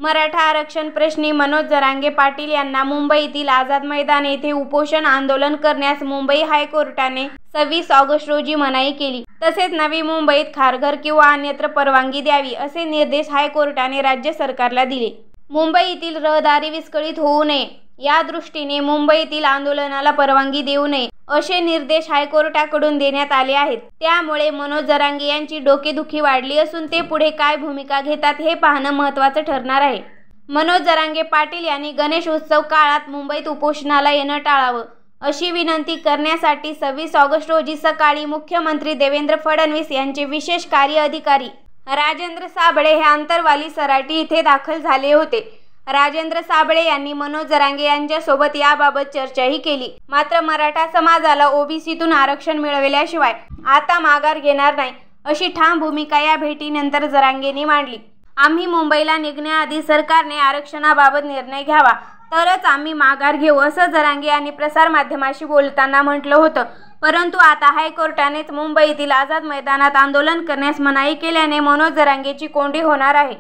मराठा आरक्षण प्रश्नी मनोज जरांगे पाटील यांना मुंबईतील आझाद मैदान येथे उपोषण आंदोलन करण्यास मुंबई हायकोर्टाने 26 ऑगस्ट रोजी मनाई केली. तसेच नवी मुंबईत खारघर किंवा अन्यत्र परवानगी द्यावी असे निर्देश हायकोर्टाने राज्य सरकारला दिले. मुंबईतील रहदारी विस्कळीत होऊ नये या दृष्टीने मुंबईतील आंदोलनाला परवानगी देऊ नये असे निर्देश हायकोर्टाकडून देण्यात आले आहेत. त्यामुळे मनोज जरांगे यांची डोकेदुखी वाढली असून ते पुढे काय भूमिका घेतात हे पाहणं महत्त्वाचं ठरणार आहे. मनोज जरांगे पाटील यांनी गणेश उत्सव काळात मुंबईत उपोषणाला येणं टाळावं अशी विनंती करण्यासाठी 26 ऑगस्ट रोजी सकाळी मुख्यमंत्री देवेंद्र फडणवीस यांचे विशेष कार्य अधिकारी राजेंद्र साबळे हे आंतरवाली सराटी इथे दाखल झाले होते. राजेंद्र साबळे यांनी मनोज जरांगे यांच्यासोबत याबाबत चर्चाही केली. मात्र मराठा समाजाला ओबीसीतून आरक्षण मिळविल्याशिवाय आता माघार घेणार नाही अशी ठाम भूमिका या भेटीनंतर जरांगेंनी मांडली. आम्ही मुंबईला निघण्याआधी सरकारने आरक्षणाबाबत निर्णय घ्यावा तरच आम्ही माघार घेऊ असं जरांगे यांनी प्रसारमाध्यमांशी बोलताना म्हटलं होतं. परंतु आता हायकोर्टानेच मुंबईतील आझाद मैदानात आंदोलन करण्यास मनाई केल्याने मनोज जरांगेची कोंडी होणार आहे.